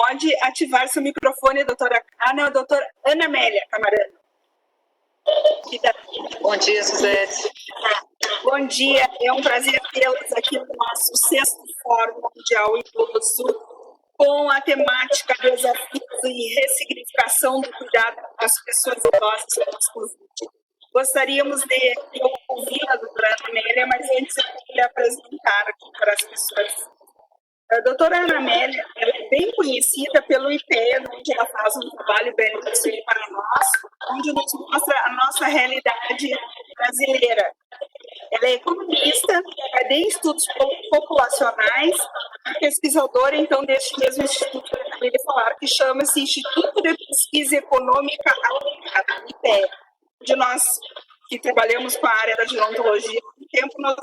Pode ativar seu microfone, doutora Ana, ou doutora Ana Amélia Camarano. Bom dia, Suzete. Bom dia, é um prazer tê-las aqui no nosso 6º Fórum Mundial Idoso, com a temática desafios e ressignificação do cuidado das pessoas idosas pós-Covid. Gostaríamos de ouvir a doutora Ana Amélia, mas antes eu queria apresentar aqui para as pessoas. A doutora Ana Amélia, ela é bem conhecida pelo IPEA, onde ela faz um trabalho belíssimo para nós, onde nos mostra a nossa realidade brasileira. Ela é economista, em estudos populacionais, pesquisadora, então, deste mesmo instituto que eu acabei de falar, que chama-se Instituto de Pesquisa Econômica Aplicada, IPEA, onde nós, que trabalhamos com a área da gerontologia há muito tempo, nós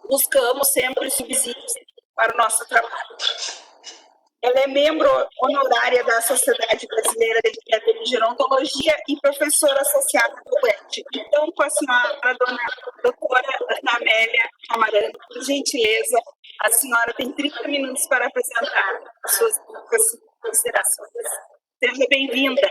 buscamos sempre subsídios para o nosso trabalho. Ela é membro honorária da Sociedade Brasileira de Gerontologia e professora associada do UET. Então, com a senhora, a doutora Ana Amélia Camarano, por gentileza, a senhora tem 30 minutos para apresentar as suas considerações. Seja bem-vinda.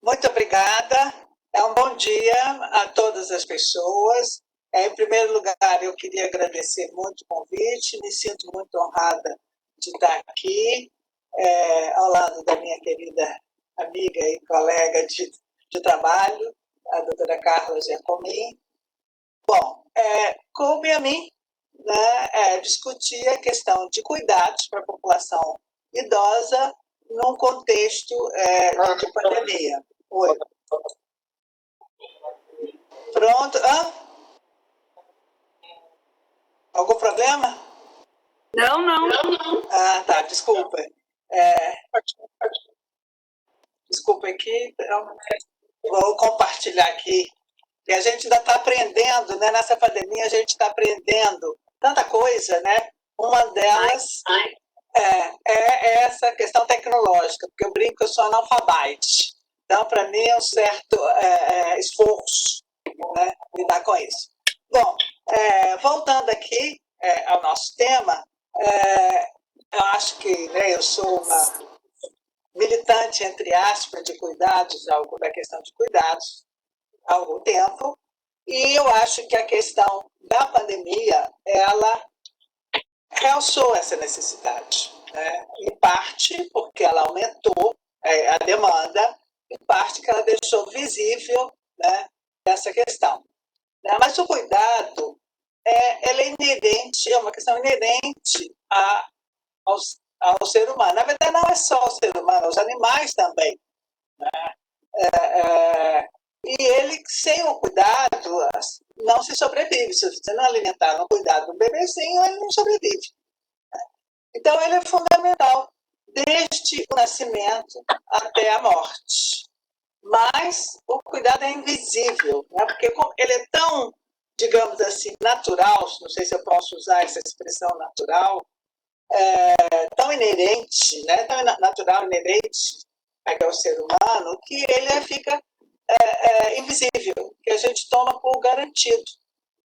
Muito obrigada. Um bom dia a todas as pessoas. Em primeiro lugar, eu queria agradecer muito o convite, me sinto muito honrada de estar aqui, ao lado da minha querida amiga e colega de trabalho, a doutora Carla Giacomin. Bom, coube a mim, né, discutir a questão de cuidados para a população idosa num contexto de pandemia. Oi. Pronto. Algum problema? Não. Ah, tá, desculpa. Desculpa aqui, então, vou compartilhar aqui. E a gente ainda está aprendendo, né? Nessa pandemia a gente está aprendendo tanta coisa, né? Uma delas é essa questão tecnológica, porque eu brinco que eu sou analfabete. Então, para mim é um certo esforço, né, lidar com isso. Bom, voltando aqui ao nosso tema, eu acho que, né, eu sou uma militante, entre aspas, de cuidados, da questão de cuidados, há algum tempo, e eu acho que a questão da pandemia, ela realçou essa necessidade, né? Em parte porque ela aumentou a demanda, em parte que ela deixou visível, né, essa questão. Mas o cuidado ela é inerente, é uma questão inerente ao ser humano. Na verdade, não é só o ser humano, os animais também, né? E ele, sem o cuidado, não se sobrevive. Se você não alimentar, não cuidar do bebezinho, ele não sobrevive. Então, ele é fundamental, desde o nascimento até a morte. Mas o cuidado é invisível, né? Porque ele é tão, digamos assim, natural, não sei se eu posso usar essa expressão natural, tão inerente, né? Tão natural, inerente ao ser humano, que ele fica invisível, que a gente toma por garantido.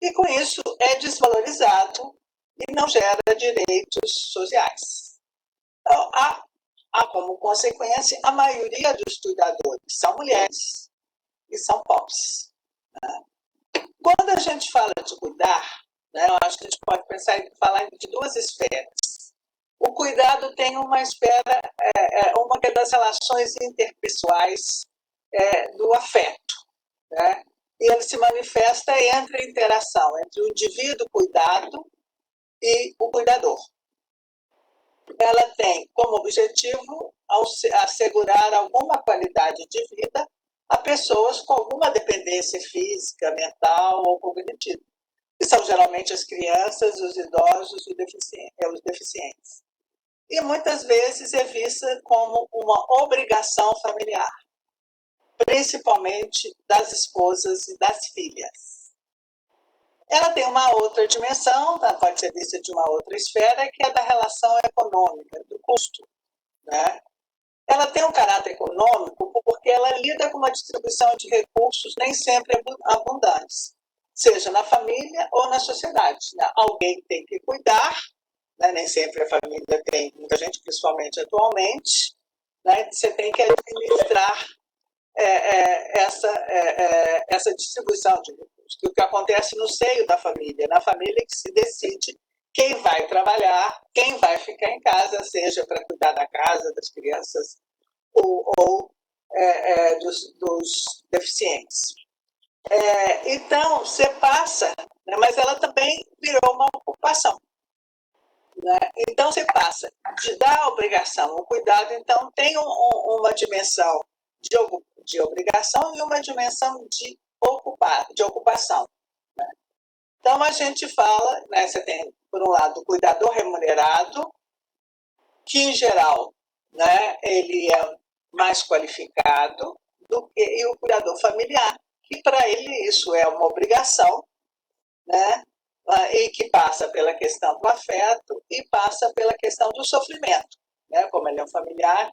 E com isso é desvalorizado e não gera direitos sociais. Então, há como consequência, a maioria dos cuidadores são mulheres e são pobres, né? Quando a gente fala de cuidar, né, eu acho que a gente pode pensar em falar de duas esferas. O cuidado tem uma esfera, uma que é das relações interpessoais, do afeto, né? E ele se manifesta entre a interação entre o indivíduo cuidado e o cuidador. Ela tem como objetivo assegurar alguma qualidade de vida a pessoas com alguma dependência física, mental ou cognitiva, que são geralmente as crianças, os idosos e os deficientes. E muitas vezes é vista como uma obrigação familiar, principalmente das esposas e das filhas. Ela tem uma outra dimensão, pode ser vista de uma outra esfera, que é da relação econômica, do custo, né? Ela tem um caráter econômico porque ela lida com uma distribuição de recursos nem sempre abundantes, seja na família ou na sociedade, né? Alguém tem que cuidar né? Nem sempre a família tem, muita gente, principalmente atualmente, né? Você tem que administrar essa distribuição de recursos, que o que acontece no seio da família, na família que se decide quem vai trabalhar, quem vai ficar em casa, seja para cuidar da casa, das crianças ou dos deficientes. Então, você passa, né, mas ela também virou uma ocupação. Né? Então, você passa da obrigação ao cuidado, então tem uma dimensão de obrigação e uma dimensão de ocupação. Né? Então, a gente fala, né, você tem, por um lado, o cuidador remunerado, que, em geral, né, ele é mais qualificado e o cuidador familiar, que para ele isso é uma obrigação, né, e que passa pela questão do afeto e passa pela questão do sofrimento. Né, como ele é um familiar,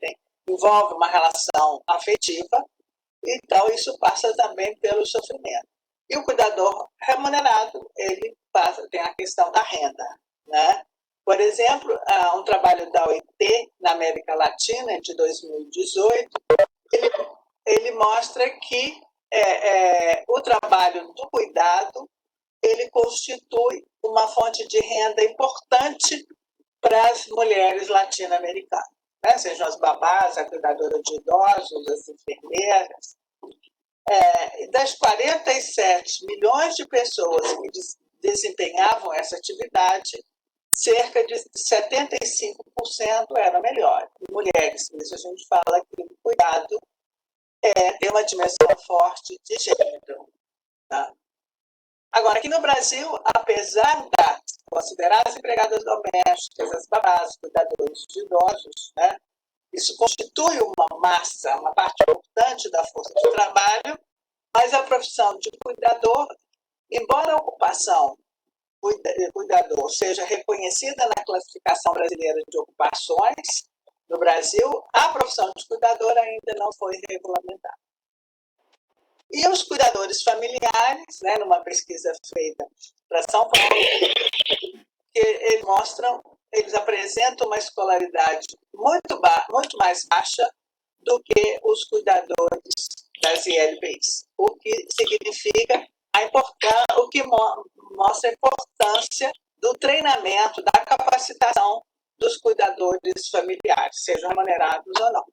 envolve uma relação afetiva, então isso passa também pelo sofrimento. E o cuidador remunerado, ele tem a questão da renda. Né? Por exemplo, um trabalho da OIT na América Latina, de 2018, ele mostra que o trabalho do cuidado ele constitui uma fonte de renda importante para as mulheres latino-americanas, né? Sejam as babás, a cuidadora de idosos, as enfermeiras. Das 47 milhões de pessoas que desempenhavam essa atividade, cerca de 75% eram mulheres. Por isso a gente fala que o cuidado tem uma dimensão forte de gênero. Tá? Agora, aqui no Brasil, apesar de considerar as empregadas domésticas, as babás, cuidadores de idosos, né, isso constitui uma massa, uma parte importante da força de trabalho, mas a profissão de cuidador, embora a ocupação cuidador seja reconhecida na classificação brasileira de ocupações, no Brasil, a profissão de cuidador ainda não foi regulamentada. E os cuidadores familiares, né, numa pesquisa feita para São Paulo, eles apresentam uma escolaridade muito mais baixa do que os cuidadores das ILPIs, o que significa o que mostra a importância do treinamento, da capacitação dos cuidadores familiares, sejam remunerados ou não.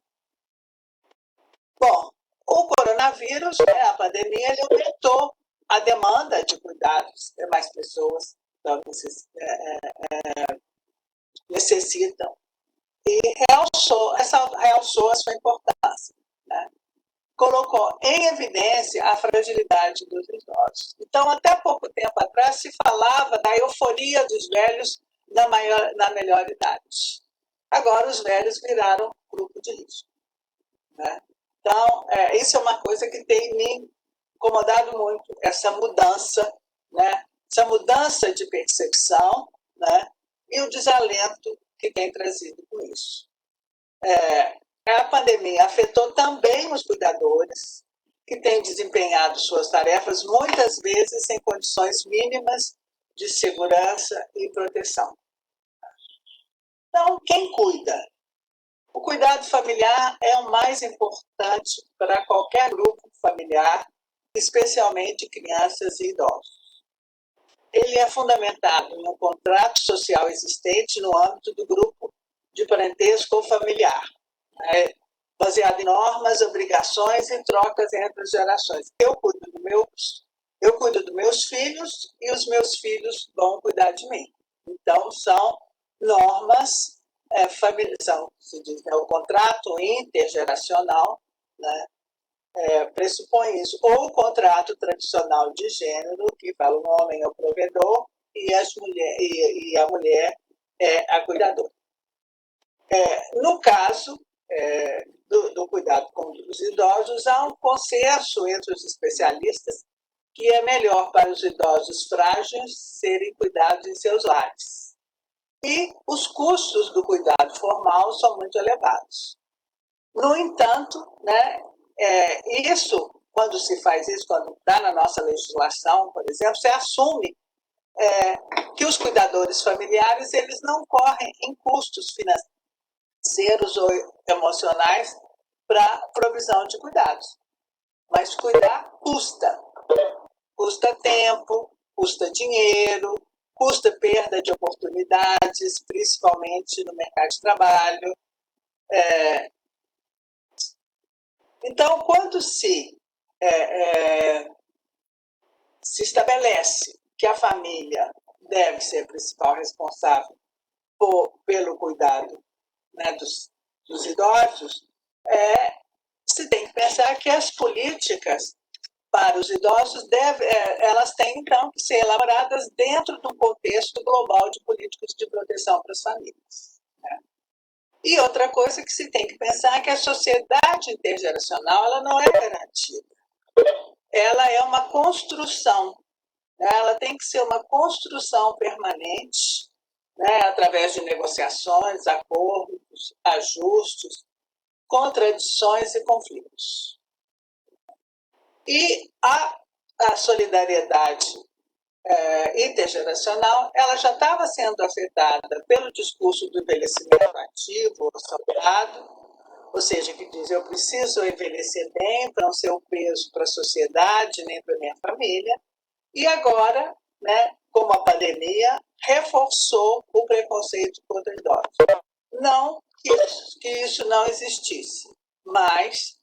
Bom, o coronavírus, né, a pandemia, ele aumentou a demanda de cuidados, mais pessoas necessitam, e realçou a sua importância. Né? Colocou em evidência a fragilidade dos idosos. Então, até pouco tempo atrás, se falava da euforia dos velhos na melhor idade. Agora, os velhos viraram grupo de risco. Né? Então, isso é uma coisa que tem me incomodado muito, essa mudança, né? Essa mudança de percepção, né? E o desalento que tem trazido com isso. A pandemia afetou também os cuidadores, que têm desempenhado suas tarefas muitas vezes em condições mínimas de segurança e proteção. Então, quem cuida? O cuidado familiar é o mais importante para qualquer grupo familiar, especialmente crianças e idosos. Ele é fundamentado em um contrato social existente no âmbito do grupo de parentesco familiar, né? Baseado em normas, obrigações e trocas entre as gerações. Eu cuido dos meus filhos e os meus filhos vão cuidar de mim. Então, são normas se diz, né, o contrato intergeracional, né, pressupõe isso. Ou o contrato tradicional de gênero, que fala o homem é o provedor e a mulher é a cuidadora. No caso do cuidado com os idosos, há um consenso entre os especialistas que é melhor para os idosos frágeis serem cuidados em seus lares. E os custos do cuidado formal são muito elevados. No entanto, né, quando se faz isso, quando está na nossa legislação, por exemplo, você assume que os cuidadores familiares eles não correm em custos financeiros ou emocionais para provisão de cuidados. Mas cuidar custa. Custa tempo, custa dinheiro, custa perda de oportunidades, principalmente no mercado de trabalho. Então, quando se estabelece que a família deve ser a principal responsável pelo cuidado, né, dos idosos, se tem que pensar que as políticas para os idosos elas têm, então, que ser elaboradas dentro de um contexto global de políticas de proteção para as famílias. Né? E outra coisa que se tem que pensar é que a sociedade intergeracional ela não é garantida. Ela é uma construção. Né? Ela tem que ser uma construção permanente, né? Através de negociações, acordos, ajustes, contradições e conflitos. E a solidariedade intergeracional ela já estava sendo afetada pelo discurso do envelhecimento ativo ou saudável, ou seja, que diz eu preciso envelhecer bem para não ser um peso para a sociedade nem para a minha família, e agora, né, como a pandemia, reforçou o preconceito contra idosos. Não que isso não existisse, mas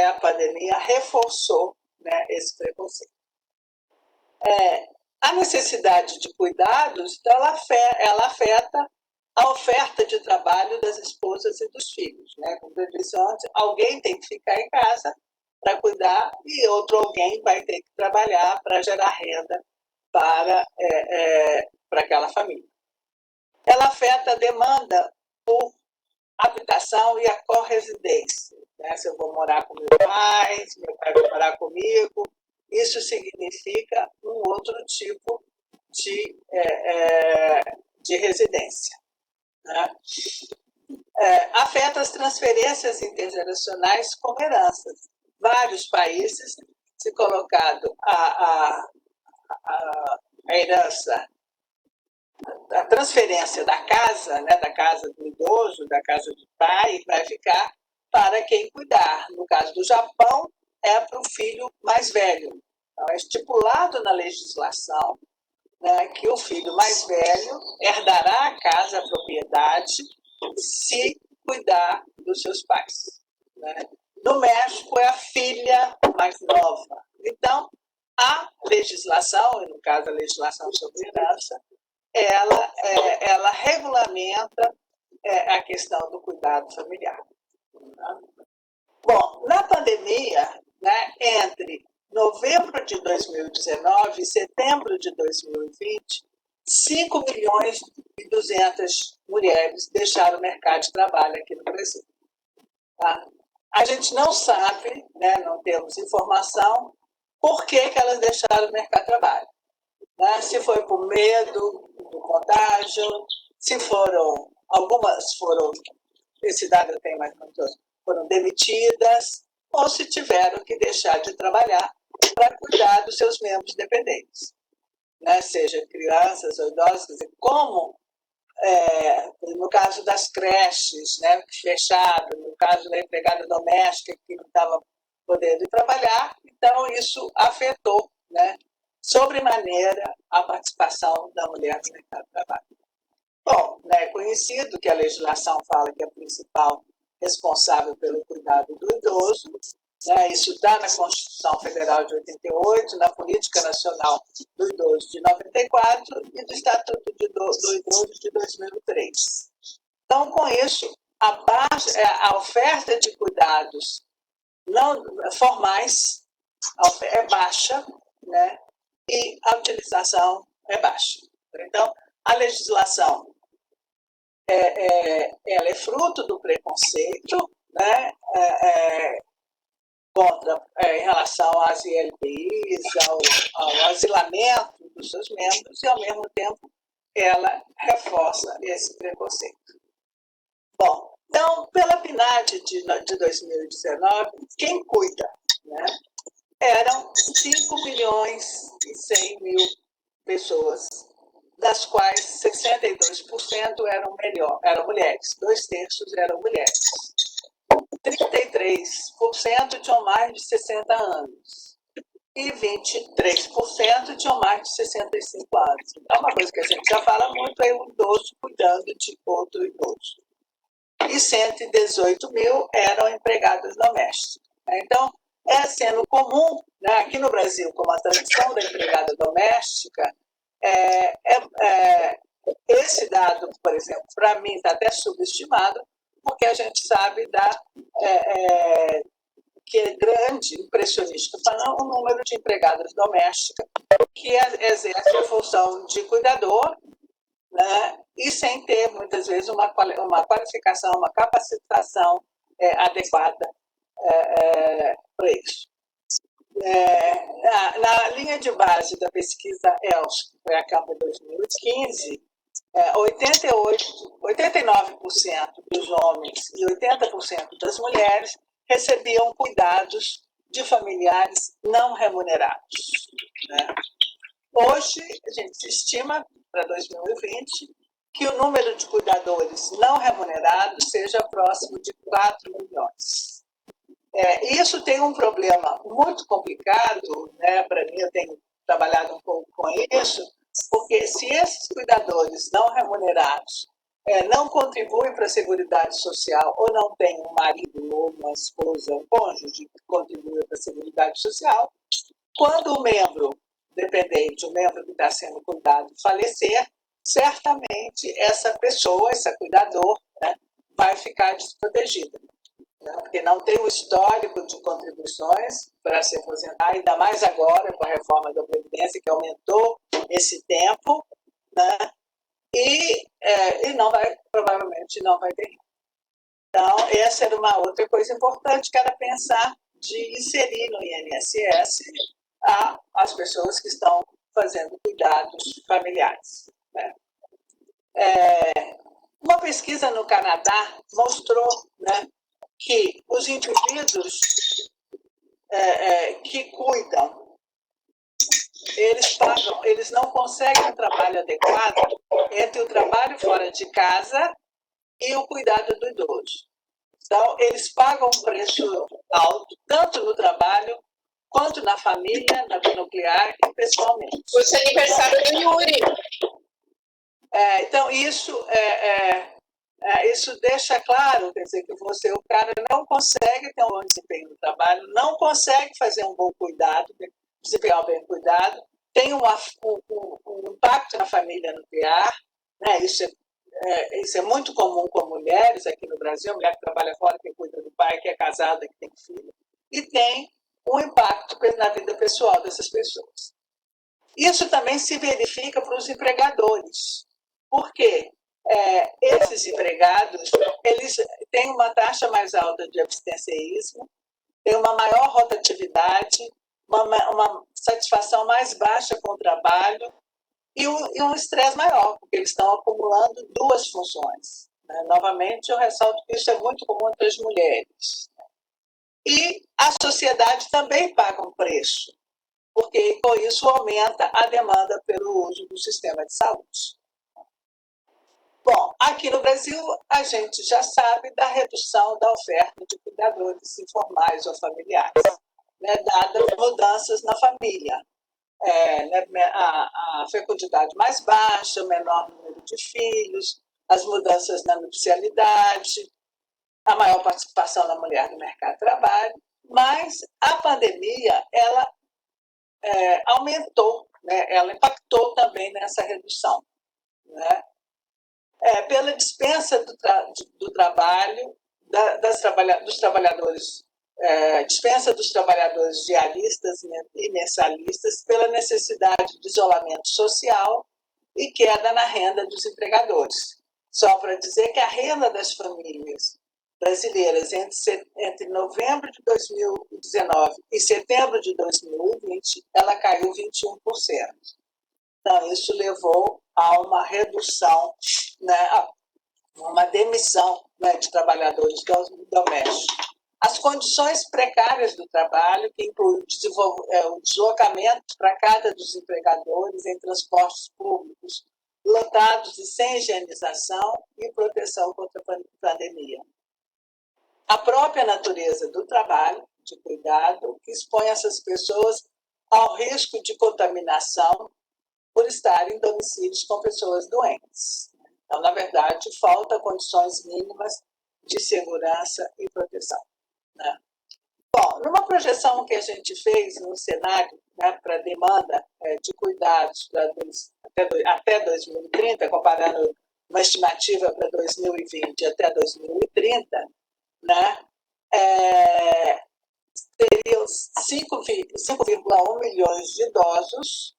a pandemia reforçou, né, esse preconceito. A necessidade de cuidados, então, ela afeta a oferta de trabalho das esposas e dos filhos. Né? Como eu disse antes, alguém tem que ficar em casa para cuidar e outro alguém vai ter que trabalhar para gerar renda para aquela família. Ela afeta a demanda por habitação e a corresidência. Né? Se eu vou morar com meu pai, se meu pai vai morar comigo, isso significa um outro tipo de residência. Né? Afeta as transferências intergeracionais como heranças. Vários países se colocado a herança, a transferência da casa, né, da casa do idoso, da casa do pai, vai ficar para quem cuidar. No caso do Japão, é para o filho mais velho. Então, é estipulado na legislação, né, que o filho mais velho herdará a casa, a propriedade, se cuidar dos seus pais. Né? No México, é a filha mais nova. Então, a legislação, e no caso a legislação sobre herança, ela regulamenta a questão do cuidado familiar. Bom, na pandemia, né, entre novembro de 2019 e setembro de 2020, 5 milhões e 200 mulheres deixaram o mercado de trabalho aqui no Brasil. Tá? A gente não sabe, né, não temos informação, por que elas deixaram o mercado de trabalho. Né? Se foi por medo do contágio, se foram, algumas foram, esse dado eu tenho mais ou menos, foram demitidas, ou se tiveram que deixar de trabalhar para cuidar dos seus membros dependentes. Né? Seja crianças ou idosos, como no caso das creches, né, fechado, no caso da empregada doméstica que não estava podendo trabalhar, então isso afetou, né, sobremaneira a participação da mulher no mercado de trabalho. Bom, né, é conhecido que a legislação fala que a principal responsável pelo cuidado do idoso, né, isso está na Constituição Federal de 88, na Política Nacional do Idoso de 94 e do Estatuto do Idoso de 2003. Então, com isso, a oferta de cuidados não formais é baixa, né, e a utilização é baixa. Então, a legislação ela é fruto do preconceito, né, em relação às ILPIs, ao asilamento dos seus membros, e, ao mesmo tempo, ela reforça esse preconceito. Bom, então, pela PNAD de 2019, quem cuida, né, eram 5 milhões e 100 mil pessoas, das quais 62% eram mulheres, 2/3 eram mulheres. 33% tinham mais de 60 anos e 23% tinham mais de 65 anos. É uma coisa que a gente já fala muito, é o idoso cuidando de outro idoso. E 118 mil eram empregadas domésticas. Então, sendo comum, né, aqui no Brasil, como a tradição da empregada doméstica, esse dado, por exemplo, para mim está até subestimado, porque a gente sabe que é grande, impressionista, o número de empregadas domésticas que exercem a função de cuidador, né, e sem ter, muitas vezes, uma qualificação, uma capacitação adequada para isso. Na linha de base da pesquisa ELS, que foi a Campo 2015, 89% dos homens e 80% das mulheres recebiam cuidados de familiares não remunerados, né? Hoje, a gente se estima, para 2020, que o número de cuidadores não remunerados seja próximo de 4 milhões. Isso tem um problema muito complicado, né? Para mim, eu tenho trabalhado um pouco com isso, porque se esses cuidadores não remunerados não contribuem para a Seguridade Social, ou não têm um marido ou uma esposa, um cônjuge que contribui para a Seguridade Social, quando o membro dependente, o membro que está sendo cuidado, falecer, certamente essa pessoa, esse cuidador, né, vai ficar desprotegida, né, porque não tem um histórico de contribuições para se aposentar, ainda mais agora com a reforma da Previdência, que aumentou esse tempo, né, e provavelmente não vai ter. Então, essa era uma outra coisa importante, que era pensar de inserir no INSS as pessoas que estão fazendo cuidados familiares, né? Uma pesquisa no Canadá mostrou, né, que os indivíduos que cuidam, eles não conseguem um trabalho adequado entre o trabalho fora de casa e o cuidado do idoso. Então, eles pagam um preço alto, tanto no trabalho, quanto na família, na vida nuclear e pessoalmente. Hoje é aniversário do Yuri. Então, isso deixa claro, quer dizer, que o cara não consegue ter um bom desempenho no trabalho, não consegue fazer um bom cuidado, desempenhar um bem cuidado, tem um impacto na família nuclear, né? Isso é muito comum com mulheres aqui no Brasil, mulher que trabalha fora, que cuida do pai, que é casada, que tem filho, e tem um impacto na vida pessoal dessas pessoas. Isso também se verifica para os empregadores, porque esses empregados, eles têm uma taxa mais alta de abstencionismo, têm uma maior rotatividade, uma satisfação mais baixa com o trabalho e um estresse maior, porque eles estão acumulando duas funções, né? Novamente, eu ressalto que isso é muito comum entre as mulheres. E a sociedade também paga um preço, porque com isso aumenta a demanda pelo uso do sistema de saúde. Bom, aqui no Brasil, a gente já sabe da redução da oferta de cuidadores informais ou familiares, né, dadas mudanças na família. A fecundidade mais baixa, o menor número de filhos, as mudanças na nupcialidade, a maior participação da mulher no mercado de trabalho, mas a pandemia, ela aumentou, né, ela impactou também nessa redução, né? Pela dispensa do trabalho, dos trabalhadores, dispensa dos trabalhadores diaristas e mensalistas, pela necessidade de isolamento social e queda na renda dos empregadores. Só para dizer que a renda das famílias brasileiras entre novembro de 2019 e setembro de 2020, ela caiu 21%. Então, isso levou a uma redução, né, uma demissão, né, de trabalhadores domésticos. as condições precárias do trabalho, que incluem o deslocamento para casa dos empregadores em transportes públicos lotados e sem higienização e proteção contra a pandemia. A própria natureza do trabalho de cuidado, que expõe essas pessoas ao risco de contaminação por estarem em domicílios com pessoas doentes. Então, na verdade, falta condições mínimas de segurança e proteção. Né? Bom, numa projeção que a gente fez no cenário, né, para demanda de cuidados até 2030, comparando uma estimativa para 2020 até 2030, né, teriam 5,1 milhões de idosos,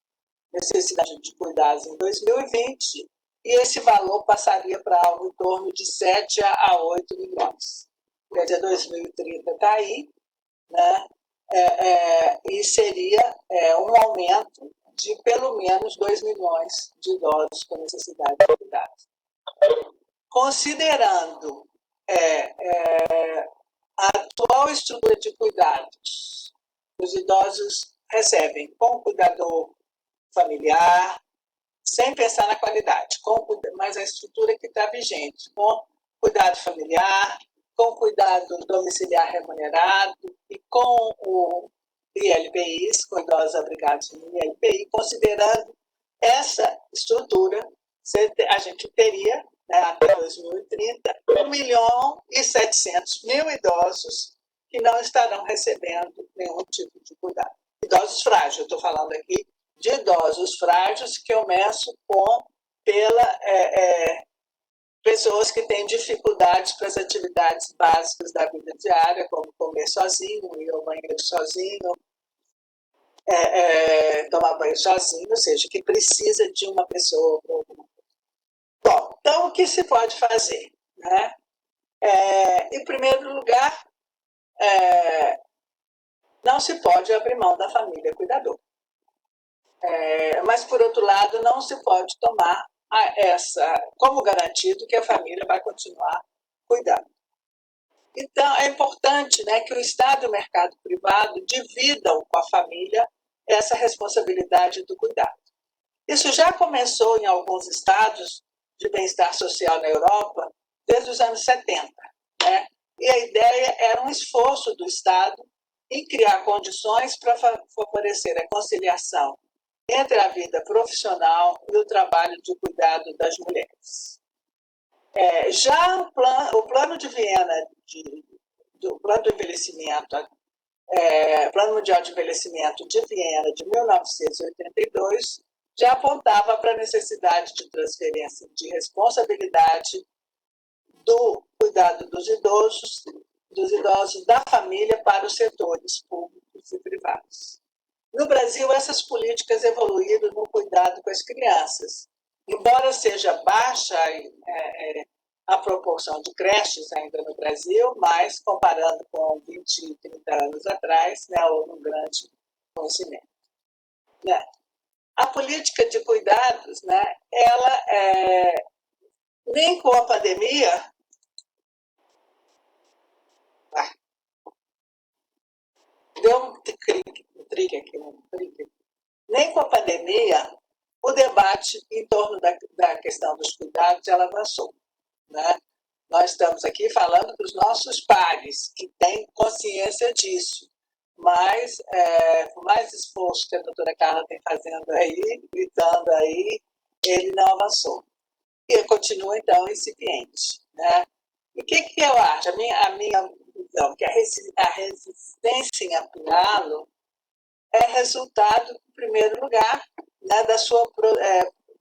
necessidade de cuidados em 2020, e esse valor passaria para algo em torno de 7 a 8 milhões. Quer dizer, 2030 está aí, né? E seria um aumento de pelo menos 2 milhões de idosos com necessidade de cuidados. Considerando a atual estrutura de cuidados, os idosos recebem com cuidador familiar, sem pensar na qualidade, mas a estrutura que está vigente, com cuidado familiar, com cuidado domiciliar remunerado e com o ILPIs, com idosos abrigados no ILPI, considerando essa estrutura, a gente teria, né, até 2030, 1.700.000 idosos que não estarão recebendo nenhum tipo de cuidado. Idosos frágeis, eu estou falando aqui de idosos frágeis que eu meço pela pessoas que têm dificuldades para as atividades básicas da vida diária, como comer sozinho, ir ao banheiro sozinho, tomar banho sozinho, ou seja, que precisa de uma pessoa. Bom, então o que se pode fazer? Né? Em primeiro lugar, não se pode abrir mão da família cuidadora. Mas, por outro lado, não se pode tomar como garantido que a família vai continuar cuidando. Então, é importante, né, que o Estado e o mercado privado dividam com a família essa responsabilidade do cuidado. Isso já começou em alguns estados de bem-estar social na Europa desde os anos 70. Né? E a ideia era um esforço do Estado em criar condições para favorecer a conciliação entre a vida profissional e o trabalho de cuidado das mulheres. Já o Plano de Viena, do Plano do Envelhecimento, Plano Mundial de Envelhecimento de Viena, de 1982, já apontava para a necessidade de transferência de responsabilidade do cuidado dos idosos da família para os setores públicos e privados. No Brasil, essas políticas evoluíram no cuidado com as crianças. Embora seja baixa a proporção de creches ainda no Brasil, mas comparando com 20, 30 anos atrás, né, houve um grande conhecimento. Né? A política de cuidados, né, ela nem com a pandemia... Deu um trique aqui. Nem com a pandemia, o debate em torno da questão dos cuidados ela avançou. Né? Nós estamos aqui falando para os nossos pares, que têm consciência disso, mas por mais esforço que a doutora Carla tem fazendo aí, gritando aí, ele não avançou. E continua, então, incipiente. Né? E o que eu acho? A minha visão, que a resistência em aplicá-lo é resultado, em primeiro lugar, né, da sua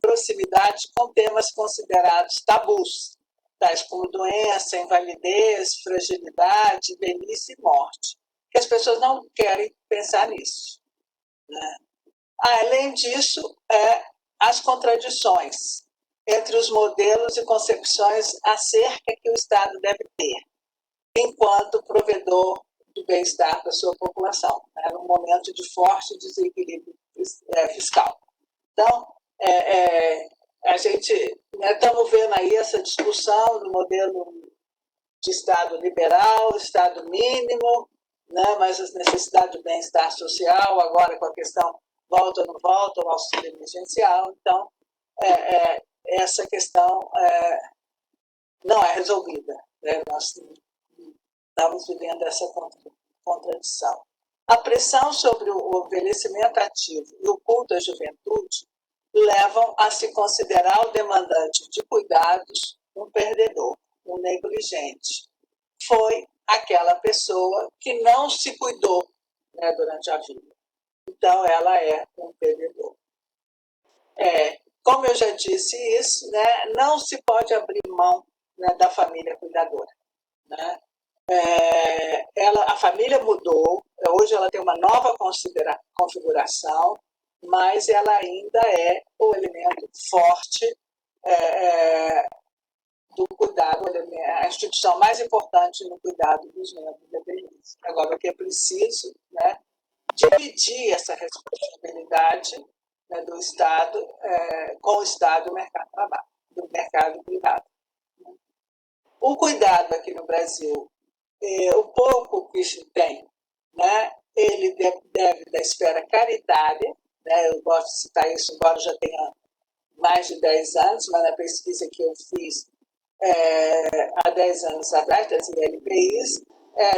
proximidade com temas considerados tabus, tais como doença, invalidez, fragilidade, velhice e morte, que as pessoas não querem pensar nisso. Né? Além disso, as contradições entre os modelos e concepções acerca que o Estado deve ter, enquanto provedor do bem-estar da sua população, né, num momento de forte desequilíbrio fiscal. Então, a gente estamos vendo aí essa discussão do modelo de Estado liberal, Estado mínimo, né? Mas as necessidades do bem-estar social, agora com a questão volta ou não volta, o auxílio emergencial. Então, essa questão não é resolvida. Né? Nós estamos vivendo essa contradição. A pressão sobre o envelhecimento ativo e o culto à juventude levam a se considerar o demandante de cuidados um perdedor, um negligente. Foi aquela pessoa que não se cuidou, né, durante a vida. Então, ela é um perdedor. Como eu já disse isso, né, não se pode abrir mão, né, da família cuidadora. Né? A família mudou, hoje ela tem uma nova configuração, mas ela ainda é o elemento forte do cuidado, a instituição mais importante no cuidado dos membros da velhice. Agora, o que é preciso, né, dividir essa responsabilidade, né, do Estado com o Estado e o mercado de trabalho, do mercado privado. O cuidado aqui no Brasil, o pouco que se tem, né, ele deve da esfera caritária, né, eu gosto de citar isso, embora já tenha mais de 10 anos, mas na pesquisa que eu fiz há 10 anos atrás, das ILPIs,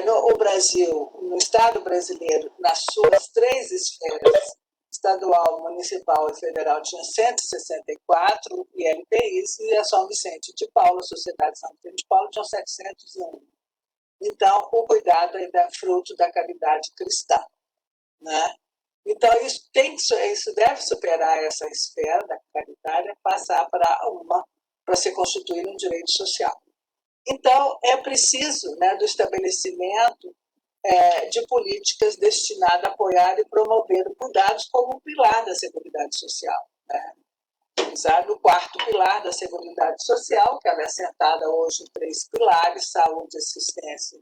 no Brasil, no Estado brasileiro, nas suas 3 esferas, estadual, municipal e federal, tinha 164 ILPIs, e a São Vicente de Paulo, a Sociedade São Vicente de Paulo, tinha 701. Então, o cuidado ainda é fruto da caridade cristã. Né? Então, isso deve superar essa esfera da caritária, passar para se constituir um direito social. Então, é preciso, né, do estabelecimento de políticas destinadas a apoiar e promover o cuidados como um pilar da Seguridade Social. Né? Sabe, o 4º pilar da Seguridade Social, que ela é assentada hoje em 3 pilares, saúde, assistência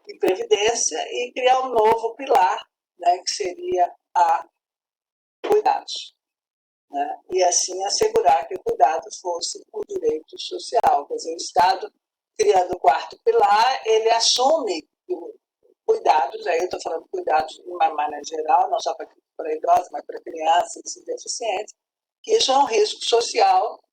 e previdência, e criar um novo pilar, né, que seria a cuidados. Né? E assim assegurar que o cuidado fosse um direito social. Quer dizer, o Estado, criando o 4º pilar, ele assume cuidados, aí eu estou falando cuidados de uma maneira geral, não só para idosos, mas para crianças e deficientes, que isso é um risco social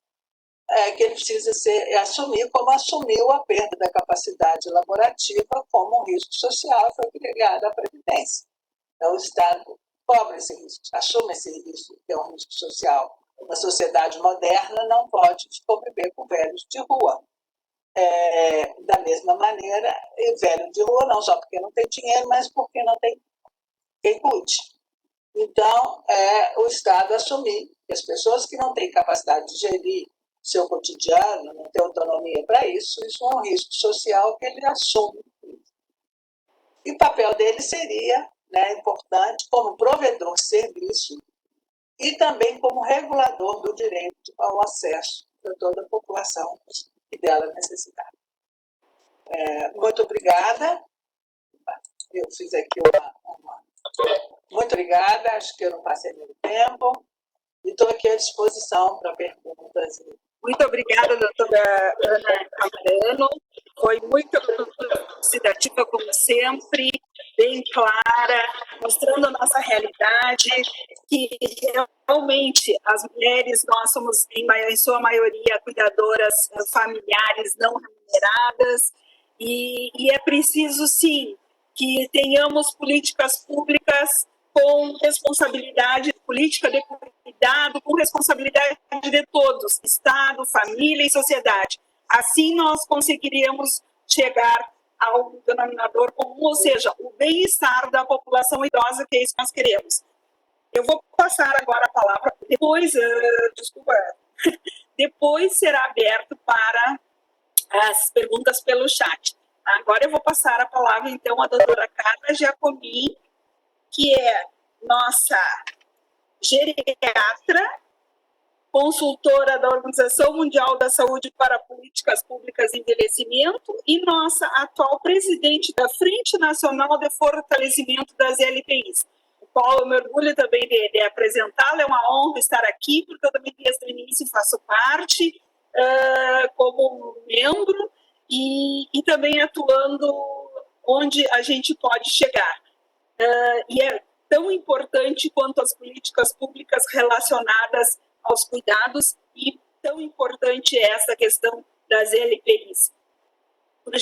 que ele precisa assumir, como assumiu a perda da capacidade laborativa como um risco social, foi criada a Previdência. Então, o Estado cobre esse risco, assume esse risco, que é um risco social. Uma sociedade moderna não pode conviver com velhos de rua. Da mesma maneira, e velho de rua não só porque não tem dinheiro, mas porque não tem quem cuide. Então, o Estado assumir que as pessoas que não têm capacidade de gerir seu cotidiano, não têm autonomia para isso é um risco social que ele assume. E o papel dele seria, né, importante como provedor de serviço e também como regulador do direito ao acesso de toda a população que dela necessitar. Muito obrigada. Eu fiz aqui Muito obrigada, acho que eu não passei muito tempo. E estou aqui à disposição para perguntas. Muito obrigada, doutora Ana Camarano. Foi muito elucidativa, como sempre, bem clara, mostrando a nossa realidade, que realmente as mulheres, nós somos, em sua maioria, cuidadoras familiares não remuneradas, e é preciso, sim, que tenhamos políticas públicas com responsabilidade, política de cuidado, com responsabilidade de todos, Estado, família e sociedade. Assim nós conseguiríamos chegar ao denominador comum, ou seja, o bem-estar da população idosa, que é isso que nós queremos. Eu vou passar agora a palavra, depois será aberto para as perguntas pelo chat. Agora eu vou passar a palavra, então, à doutora Carla Giacomin, que é nossa geriatra, consultora da Organização Mundial da Saúde para Políticas Públicas de Envelhecimento e nossa atual presidente da Frente Nacional de Fortalecimento das LPIs. O qual eu me orgulho também de apresentá-la, é uma honra estar aqui, porque eu também desde o início faço parte como membro, e também atuando onde a gente pode chegar. E é tão importante quanto as políticas públicas relacionadas aos cuidados e tão importante é essa questão das LPIs. Por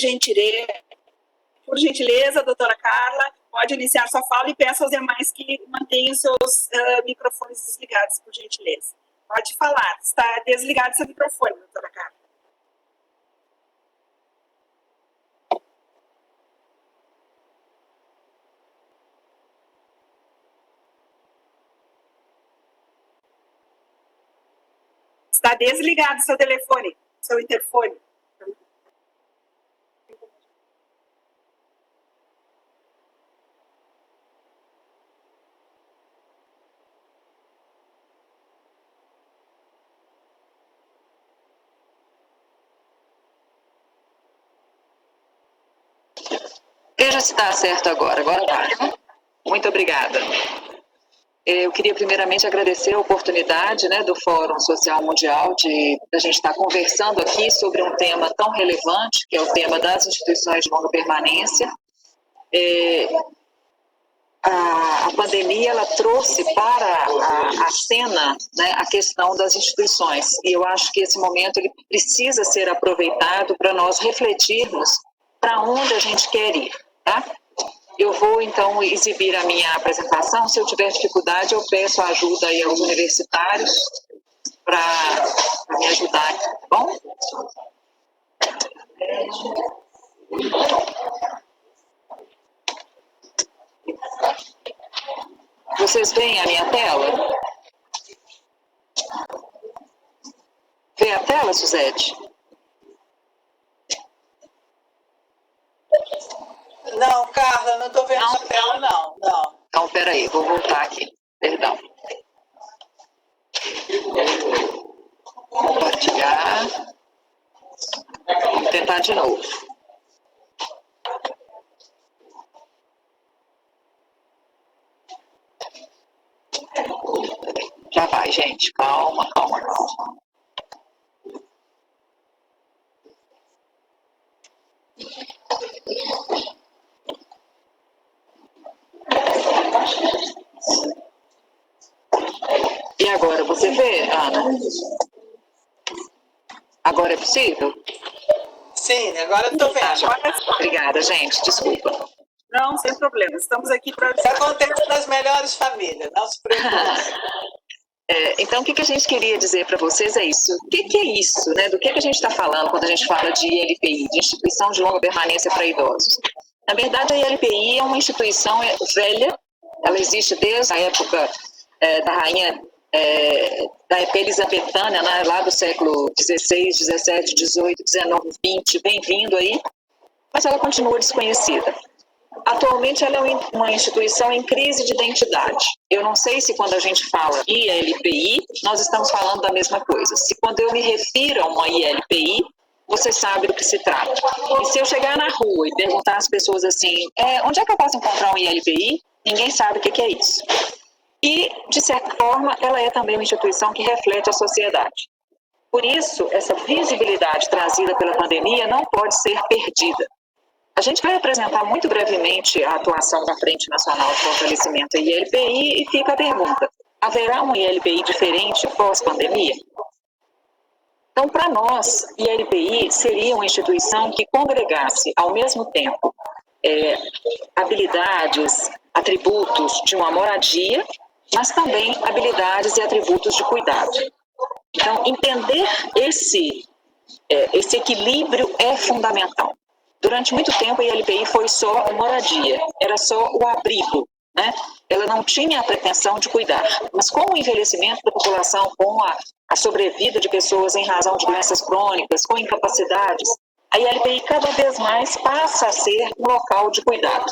gentileza, doutora Carla, pode iniciar sua fala e peço aos demais que mantenham seus microfones desligados, por gentileza. Pode falar. Está desligado seu microfone, doutora Carla. Está desligado seu telefone, seu interfone. Veja se está certo agora. Agora está. Muito obrigada. Eu queria primeiramente agradecer a oportunidade, né, do Fórum Social Mundial da gente estar conversando aqui sobre um tema tão relevante, que é o tema das instituições de longa permanência. A pandemia ela trouxe para a cena, né, a questão das instituições, e eu acho que esse momento ele precisa ser aproveitado para nós refletirmos para onde a gente quer ir, tá? Eu vou, então, exibir a minha apresentação. Se eu tiver dificuldade, eu peço ajuda aí aos universitários para me ajudar, tá bom? Vocês veem a minha tela? Vê a tela, Suzete? Não, Carla, não estou vendo sua tela, não. Então, peraí, vou voltar aqui. Perdão. Compartilhar. Vamos tentar de novo. Já vai, gente. Calma. E agora, você vê, Ana? Agora é possível? Sim, agora estou vendo. Obrigada, gente. Desculpa. Não, sem problema. Estamos aqui para... Isso acontece nas melhores famílias, não se preocupe. Então, o que a gente queria dizer para vocês é isso. O que é isso, né? Do que a gente está falando quando a gente fala de ILPI, de Instituição de Longa Permanência para Idosos? Na verdade, a ILPI é uma instituição velha, ela existe desde a época da rainha, da época elisabetana, né, lá do século XVI, XVII, XVIII, XIX, XX, bem-vindo aí, mas ela continua desconhecida. Atualmente, ela é uma instituição em crise de identidade. Eu não sei se quando a gente fala ILPI, nós estamos falando da mesma coisa. Se quando eu me refiro a uma ILPI, você sabe do que se trata. E se eu chegar na rua e perguntar às pessoas assim, onde é que eu posso encontrar um ILPI? Ninguém sabe o que é isso. E, de certa forma, ela é também uma instituição que reflete a sociedade. Por isso, essa visibilidade trazida pela pandemia não pode ser perdida. A gente vai apresentar muito brevemente a atuação da Frente Nacional de Fortalecimento da ILPI e fica a pergunta, haverá um ILPI diferente pós-pandemia? Então, para nós, ILPI seria uma instituição que congregasse, ao mesmo tempo, habilidades, atributos de uma moradia, mas também habilidades e atributos de cuidado. Então, entender esse equilíbrio é fundamental. Durante muito tempo, a ILPI foi só moradia, era só o abrigo, né? Ela não tinha a pretensão de cuidar. Mas com o envelhecimento da população, com a sobrevida de pessoas em razão de doenças crônicas, com incapacidades, a ILPI cada vez mais passa a ser um local de cuidado.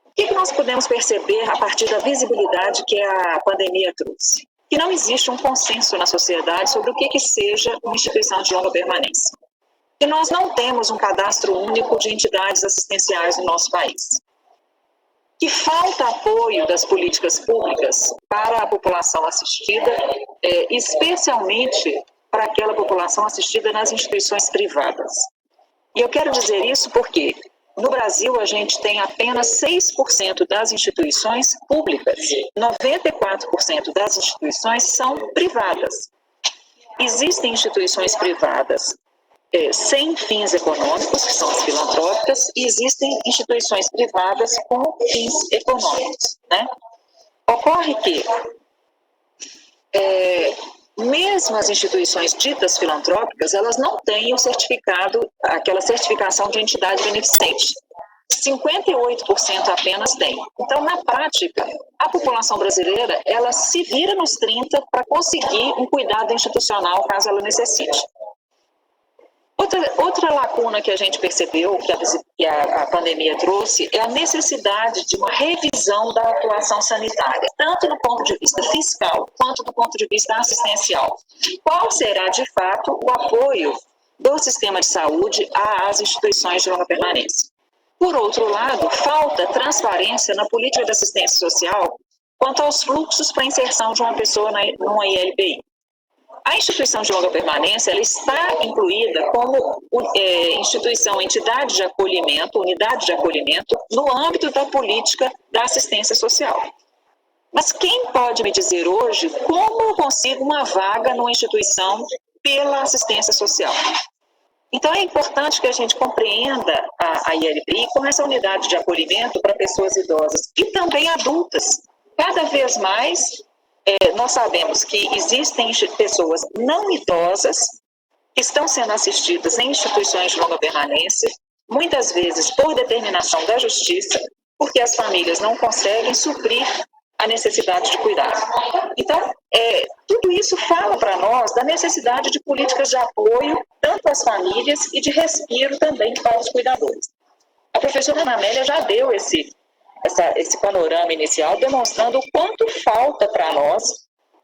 O que nós podemos perceber a partir da visibilidade que a pandemia trouxe? Que não existe um consenso na sociedade sobre o que seja uma instituição de longa permanência. Que nós não temos um cadastro único de entidades assistenciais no nosso país. Que falta apoio das políticas públicas para a população assistida, especialmente para aquela população assistida nas instituições privadas. E eu quero dizer isso porque no Brasil a gente tem apenas 6% das instituições públicas, 94% das instituições são privadas. Existem instituições privadas sem fins econômicos, que são as filantrópicas, e existem instituições privadas com fins econômicos, né? Ocorre que mesmo as instituições ditas filantrópicas, elas não têm o certificado, aquela certificação de entidade beneficente. 58% apenas tem. Então, na prática, a população brasileira, ela se vira nos 30 para conseguir um cuidado institucional, caso ela necessite. Outra lacuna que a gente percebeu, que a pandemia trouxe, é a necessidade de uma revisão da atuação sanitária, tanto do ponto de vista fiscal, quanto do ponto de vista assistencial. Qual será, de fato, o apoio do sistema de saúde às instituições de longa permanência? Por outro lado, falta transparência na política de assistência social quanto aos fluxos para a inserção de uma pessoa numa ILPI. A instituição de longa permanência ela está incluída como instituição, entidade de acolhimento, unidade de acolhimento, no âmbito da política da assistência social. Mas quem pode me dizer hoje como eu consigo uma vaga numa instituição pela assistência social? Então é importante que a gente compreenda a ILPI como essa unidade de acolhimento para pessoas idosas e também adultas. Cada vez mais nós sabemos que existem pessoas não idosas que estão sendo assistidas em instituições de longa permanência, muitas vezes por determinação da justiça, porque as famílias não conseguem suprir a necessidade de cuidado. Então, tudo isso fala para nós da necessidade de políticas de apoio, tanto às famílias e de respiro também para os cuidadores. A professora Ana Amélia já deu esse panorama inicial, demonstrando o quanto falta para nós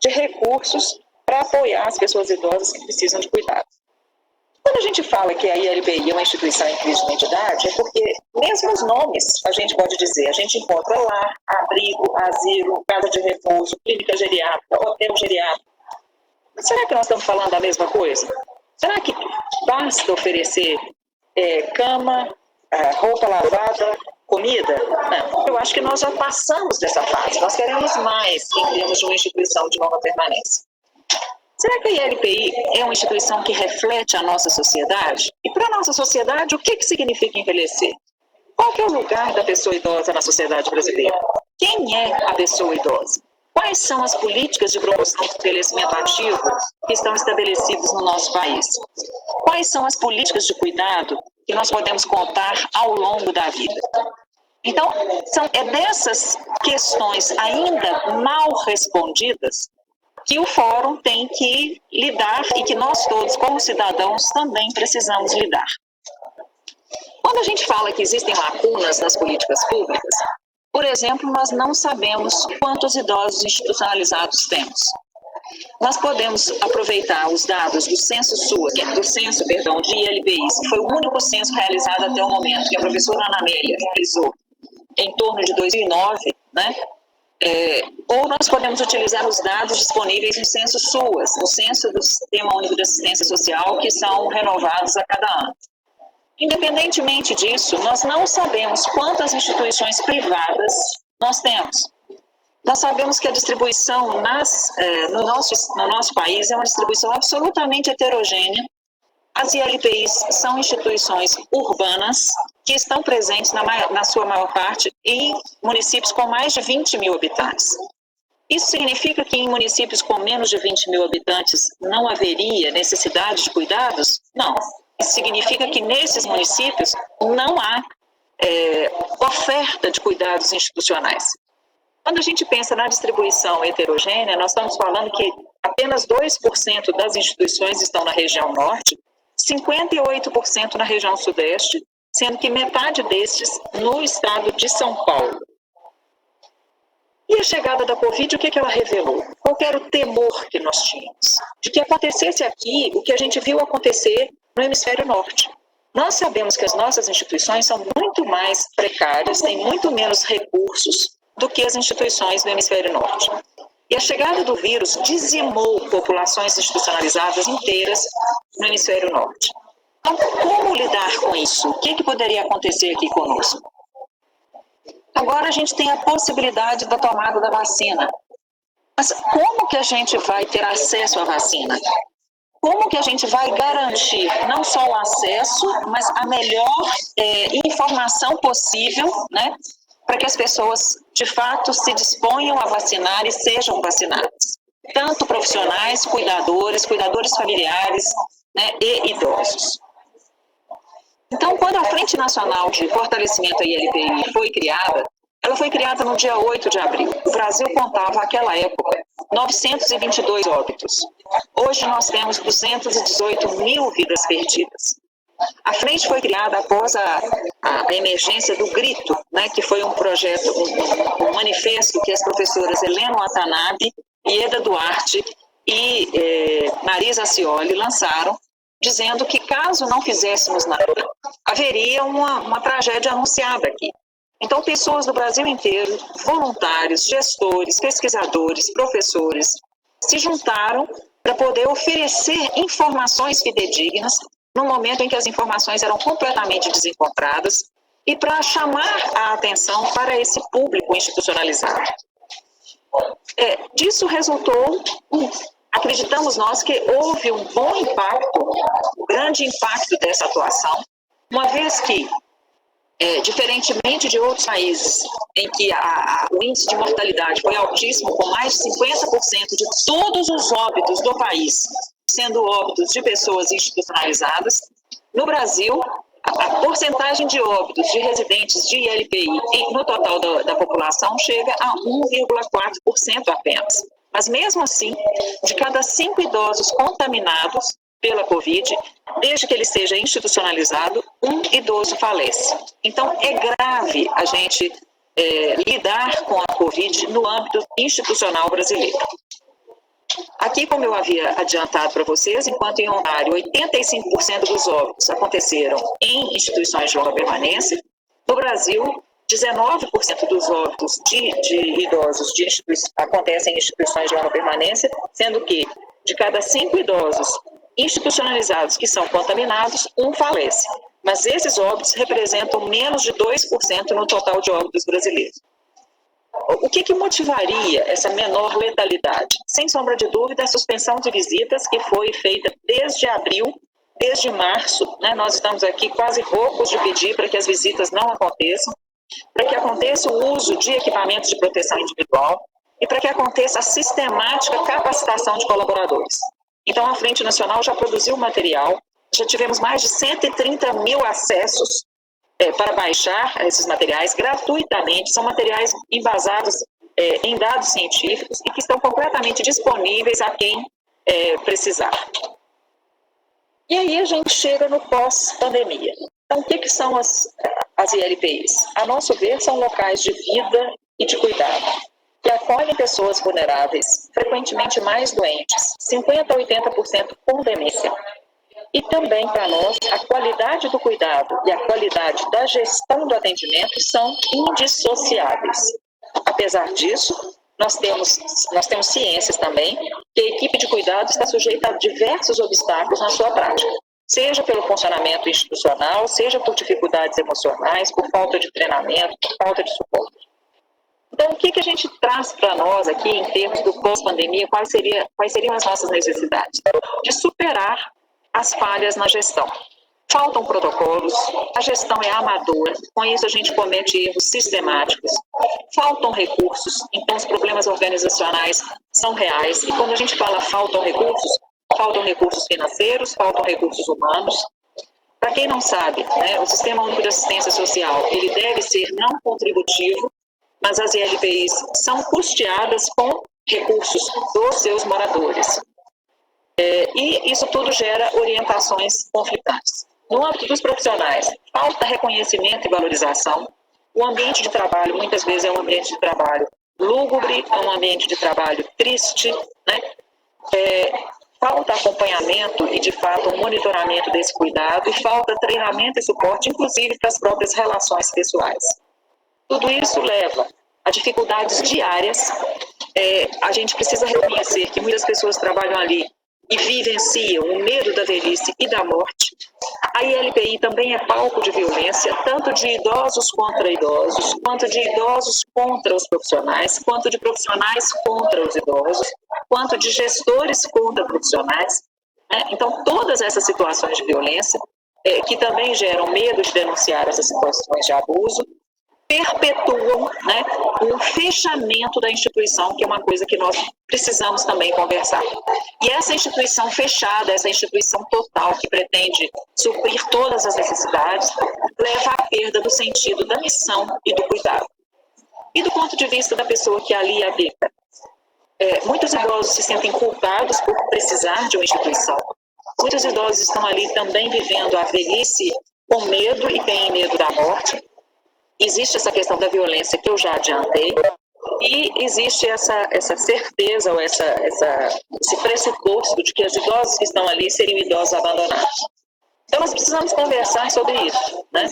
de recursos para apoiar as pessoas idosas que precisam de cuidado. Quando a gente fala que a ILPI é uma instituição em crise de identidade, é porque mesmo os nomes, a gente pode dizer, a gente encontra lar, abrigo, asilo, casa de repouso, clínica geriátrica, hotel geriátrico. Mas será que nós estamos falando da mesma coisa? Será que basta oferecer cama, roupa lavada, comida? Não, eu acho que nós já passamos dessa fase. Nós queremos mais em termos de uma instituição de longa permanência. Será que a ILPI é uma instituição que reflete a nossa sociedade? E para a nossa sociedade, o que significa envelhecer? Qual que é o lugar da pessoa idosa na sociedade brasileira? Quem é a pessoa idosa? Quais são as políticas de promoção do envelhecimento ativo que estão estabelecidas no nosso país? Quais são as políticas de cuidado que nós podemos contar ao longo da vida? Então, dessas questões ainda mal respondidas que o Fórum tem que lidar e que nós todos, como cidadãos, também precisamos lidar. Quando a gente fala que existem lacunas nas políticas públicas, por exemplo, nós não sabemos quantos idosos institucionalizados temos. Nós podemos aproveitar os dados do censo de ILPIs, que foi o único censo realizado até o momento, que a professora Ana Amélia realizou em torno de 2009, né? Ou nós podemos utilizar os dados disponíveis no censo SUAS, no censo do Sistema Único de Assistência Social, que são renovados a cada ano. Independentemente disso, nós não sabemos quantas instituições privadas nós temos. Nós sabemos que a distribuição no nosso país é uma distribuição absolutamente heterogênea. As ILPIs são instituições urbanas que estão presentes na sua maior parte em municípios com mais de 20 mil habitantes. Isso significa que em municípios com menos de 20 mil habitantes não haveria necessidade de cuidados? Não. Isso significa que nesses municípios não há oferta de cuidados institucionais. Quando a gente pensa na distribuição heterogênea, nós estamos falando que apenas 2% das instituições estão na região norte, 58% na região sudeste, sendo que metade destes no estado de São Paulo. E a chegada da Covid, o que ela revelou? Qual era o temor que nós tínhamos? De que acontecesse aqui o que a gente viu acontecer no hemisfério norte. Nós sabemos que as nossas instituições são muito mais precárias, têm muito menos recursos do que as instituições do hemisfério norte. E a chegada do vírus dizimou populações institucionalizadas inteiras no hemisfério norte. Então, como lidar com isso? O que poderia acontecer aqui conosco? Agora a gente tem a possibilidade da tomada da vacina. Mas como que a gente vai ter acesso à vacina? Como que a gente vai garantir não só o acesso, mas a melhor informação possível, né, para que as pessoas, de fato, se disponham a vacinar e sejam vacinadas? Tanto profissionais, cuidadores familiares, né, e idosos. Então, quando a Frente Nacional de Fortalecimento à ILPI foi criada, ela foi criada no dia 8 de abril. O Brasil contava, naquela época, 922 óbitos. Hoje nós temos 218 mil vidas perdidas. A frente foi criada após a emergência do Grito, né, que foi um projeto, um manifesto que as professoras Helena Watanabe, Ieda Duarte e Marisa Acioli lançaram, dizendo que caso não fizéssemos nada, haveria uma tragédia anunciada aqui. Então, pessoas do Brasil inteiro, voluntários, gestores, pesquisadores, professores, se juntaram para poder oferecer informações fidedignas no momento em que as informações eram completamente desencontradas e para chamar a atenção para esse público institucionalizado. Disso resultou, acreditamos nós, que houve um bom impacto, um grande impacto dessa atuação, uma vez que, diferentemente de outros países em que o índice de mortalidade foi altíssimo, com mais de 50% de todos os óbitos do país sendo óbitos de pessoas institucionalizadas, no Brasil, a porcentagem de óbitos de residentes de ILPI no total da população chega a 1,4% apenas. Mas mesmo assim, de cada 5 idosos contaminados pela Covid, desde que ele seja institucionalizado, 1 idoso falece. Então, é grave a gente lidar com a Covid no âmbito institucional brasileiro. Aqui, como eu havia adiantado para vocês, enquanto em Ontário 85% dos óbitos aconteceram em instituições de longa permanência, no Brasil 19% dos óbitos de idosos acontecem em instituições de longa permanência, sendo que de cada 5 idosos institucionalizados que são contaminados, 1 falece. Mas esses óbitos representam menos de 2% no total de óbitos brasileiros. O que motivaria essa menor letalidade? Sem sombra de dúvida, a suspensão de visitas que foi feita desde abril, desde março, né? Nós estamos aqui quase roucos de pedir para que as visitas não aconteçam, para que aconteça o uso de equipamentos de proteção individual e para que aconteça a sistemática capacitação de colaboradores. Então, a Frente Nacional já produziu material, já tivemos mais de 130 mil acessos para baixar esses materiais gratuitamente. São materiais embasados em dados científicos e que estão completamente disponíveis a quem precisar. E aí a gente chega no pós-pandemia. Então, o que são as ILPIs? A nosso ver, são locais de vida e de cuidado, que acolhem pessoas vulneráveis, frequentemente mais doentes, 50% a 80% com demência. E também, para nós, a qualidade do cuidado e a qualidade da gestão do atendimento são indissociáveis. Apesar disso, nós temos ciências também que a equipe de cuidado está sujeita a diversos obstáculos na sua prática, seja pelo funcionamento institucional, seja por dificuldades emocionais, por falta de treinamento, por falta de suporte. Então, o que a gente traz para nós aqui em termos do pós-pandemia, quais seriam as nossas necessidades? De superar as falhas na gestão. Faltam protocolos, a gestão é amadora, com isso a gente comete erros sistemáticos, faltam recursos, então os problemas organizacionais são reais, e quando a gente fala faltam recursos financeiros, faltam recursos humanos. Para quem não sabe, né, o Sistema Único de Assistência Social, ele deve ser não contributivo, mas as ILPIs são custeadas com recursos dos seus moradores. E isso tudo gera orientações conflitantes. No âmbito dos profissionais, falta reconhecimento e valorização. O ambiente de trabalho, muitas vezes, é um ambiente de trabalho lúgubre, é um ambiente de trabalho triste, né? Falta acompanhamento e, de fato, um monitoramento desse cuidado, e falta treinamento e suporte, inclusive, para as próprias relações pessoais. Tudo isso leva a dificuldades diárias a gente precisa reconhecer que muitas pessoas trabalham ali e vivenciam o medo da velhice e da morte. A ILPI também é palco de violência, tanto de idosos contra idosos, quanto de idosos contra os profissionais, quanto de profissionais contra os idosos, quanto de gestores contra profissionais. Então, todas essas situações de violência, que também geram medo de denunciar essas situações de abuso, perpetuam, né, um fechamento da instituição, que é uma coisa que nós precisamos também conversar. E essa instituição fechada, essa instituição total, que pretende suprir todas as necessidades, leva à perda do sentido da missão e do cuidado. E do ponto de vista da pessoa que ali habita, muitos idosos se sentem culpados por precisar de uma instituição. Muitos idosos estão ali também vivendo a velhice com medo e têm medo da morte. Existe essa questão da violência que eu já adiantei e existe essa certeza ou esse pressuposto de que os idosos que estão ali seriam idosos abandonados. Então nós precisamos conversar sobre isso, né?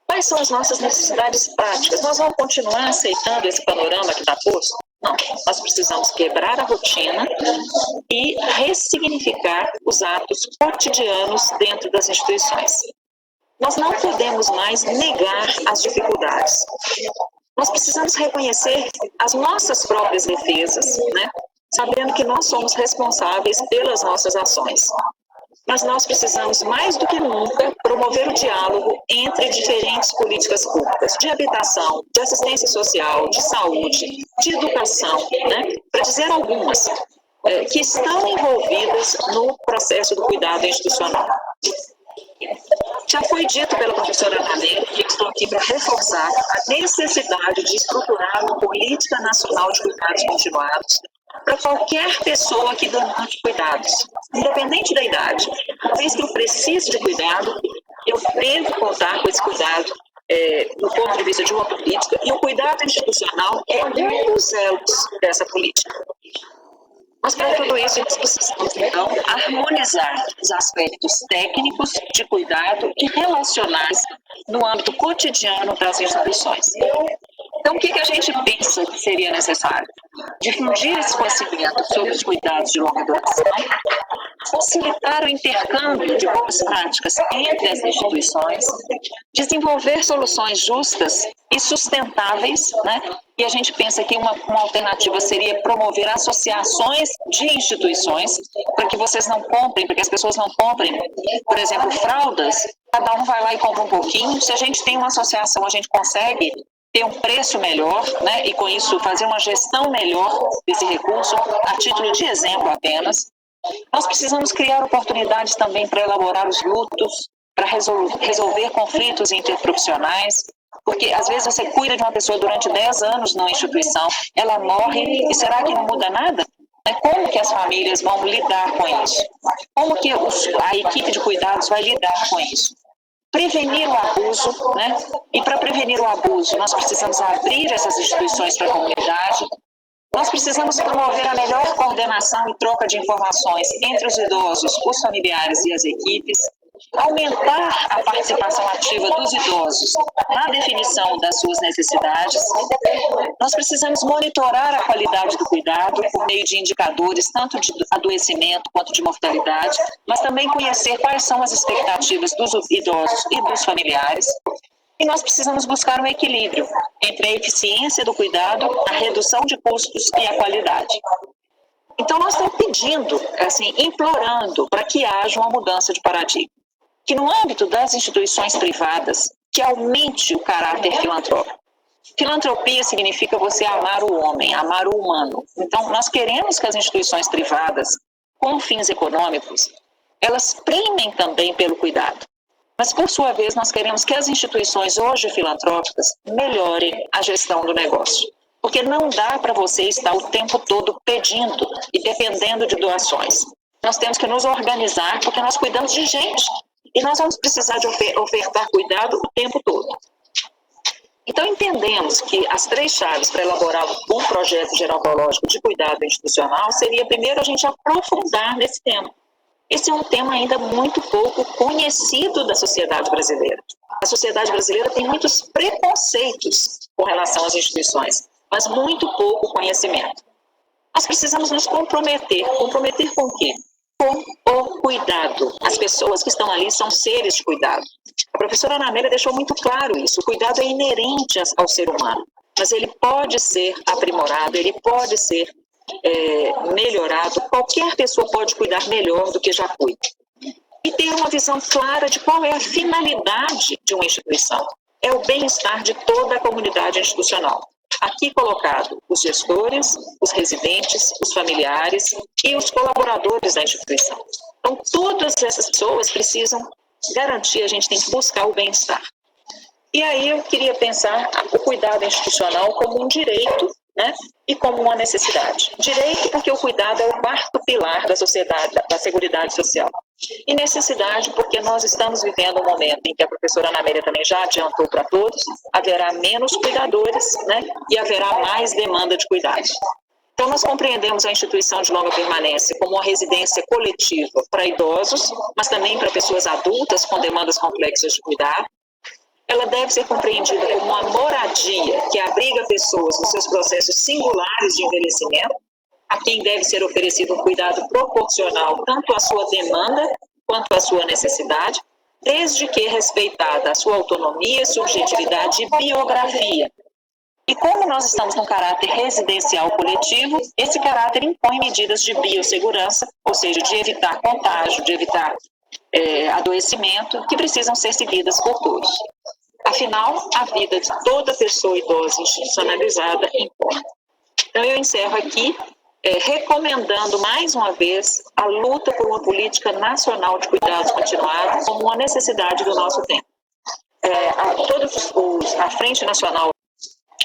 Quais são as nossas necessidades práticas? Nós vamos continuar aceitando esse panorama que está posto? Não, nós precisamos quebrar a rotina e ressignificar os atos cotidianos dentro das instituições. Nós não podemos mais negar as dificuldades. Nós precisamos reconhecer as nossas próprias defesas, né? Sabendo que nós somos responsáveis pelas nossas ações. Mas nós precisamos, mais do que nunca, promover o diálogo entre diferentes políticas públicas, de habitação, de assistência social, de saúde, de educação, né? Para dizer algumas, que estão envolvidas no processo do cuidado institucional. Já foi dito pela professora Anabelle, que estou aqui para reforçar a necessidade de estruturar uma política nacional de cuidados continuados para qualquer pessoa que demande cuidados, independente da idade. Uma vez que eu preciso de cuidado, eu devo contar com esse cuidado do ponto de vista de uma política, e o cuidado institucional é um dos elos dessa política. Mas para tudo isso, nós precisamos, então, harmonizar os aspectos técnicos de cuidado e relacionais no âmbito cotidiano das instituições. Então, o que a gente pensa que seria necessário? Difundir esse conhecimento sobre os cuidados de longa duração, facilitar o intercâmbio de boas práticas entre as instituições, desenvolver soluções justas e sustentáveis, né? E a gente pensa que uma alternativa seria promover associações de instituições para que vocês não comprem, para que as pessoas não comprem, por exemplo, fraldas, cada um vai lá e compra um pouquinho. Se a gente tem uma associação, a gente consegue ter um preço melhor, né? E com isso fazer uma gestão melhor desse recurso, a título de exemplo apenas. Nós precisamos criar oportunidades também para elaborar os lutos, para resolver conflitos interprofissionais, porque às vezes você cuida de uma pessoa durante 10 anos numa instituição, ela morre e será que não muda nada? Como que as famílias vão lidar com isso? Como que a equipe de cuidados vai lidar com isso? Prevenir o abuso, né? E para prevenir o abuso, nós precisamos abrir essas instituições para a comunidade. Nós precisamos promover a melhor coordenação e troca de informações entre os idosos, os familiares e as equipes, aumentar a participação ativa dos idosos na definição das suas necessidades. Nós precisamos monitorar a qualidade do cuidado por meio de indicadores, tanto de adoecimento quanto de mortalidade, mas também conhecer quais são as expectativas dos idosos e dos familiares. E nós precisamos buscar um equilíbrio entre a eficiência do cuidado, a redução de custos e a qualidade. Então, nós estamos pedindo, assim, implorando para que haja uma mudança de paradigma. Que no âmbito das instituições privadas, que aumente o caráter filantrópico. Filantropia significa você amar o homem, amar o humano. Então, nós queremos que as instituições privadas, com fins econômicos, elas primem também pelo cuidado. Mas, por sua vez, nós queremos que as instituições hoje filantrópicas melhorem a gestão do negócio. Porque não dá para você estar o tempo todo pedindo e dependendo de doações. Nós temos que nos organizar porque nós cuidamos de gente. E nós vamos precisar de ofertar cuidado o tempo todo. Então, entendemos que as 3 chaves para elaborar um projeto gerontológico de cuidado institucional seria, primeiro, a gente aprofundar nesse tema. Esse é um tema ainda muito pouco conhecido da sociedade brasileira. A sociedade brasileira tem muitos preconceitos com relação às instituições, mas muito pouco conhecimento. nós precisamos nos comprometer. Comprometer com o quê? Com o cuidado. As pessoas que estão ali são seres de cuidado. A professora Ana Amélia deixou muito claro isso. O cuidado é inerente ao ser humano, mas ele pode ser aprimorado, ele pode ser melhorado. Qualquer pessoa pode cuidar melhor do que já cuida. E ter uma visão clara de qual é a finalidade de uma instituição. É o bem-estar de toda a comunidade institucional. Aqui colocado os gestores, os residentes, os familiares e os colaboradores da instituição. Então, todas essas pessoas precisam garantir, a gente tem que buscar o bem-estar. E aí eu queria pensar o cuidado institucional como um direito, né, e como uma necessidade. Direito porque o cuidado é o quarto pilar da sociedade, da Seguridade Social. E necessidade porque nós estamos vivendo um momento em que a professora Ana Amélia também já adiantou para todos, haverá menos cuidadores, né, e haverá mais demanda de cuidados. Então, nós compreendemos a instituição de longa permanência como uma residência coletiva para idosos, mas também para pessoas adultas com demandas complexas de cuidado. Ela deve ser compreendida como uma moradia que abriga pessoas nos seus processos singulares de envelhecimento, a quem deve ser oferecido um cuidado proporcional tanto à sua demanda quanto à sua necessidade, desde que respeitada a sua autonomia, subjetividade e biografia. E como nós estamos num caráter residencial coletivo, esse caráter impõe medidas de biossegurança, ou seja, de evitar contágio, de evitar adoecimento, que precisam ser seguidas por todos. Afinal, a vida de toda pessoa idosa institucionalizada importa. Então, eu encerro aqui recomendando mais uma vez a luta por uma política nacional de cuidados continuados como uma necessidade do nosso tempo. A Frente Nacional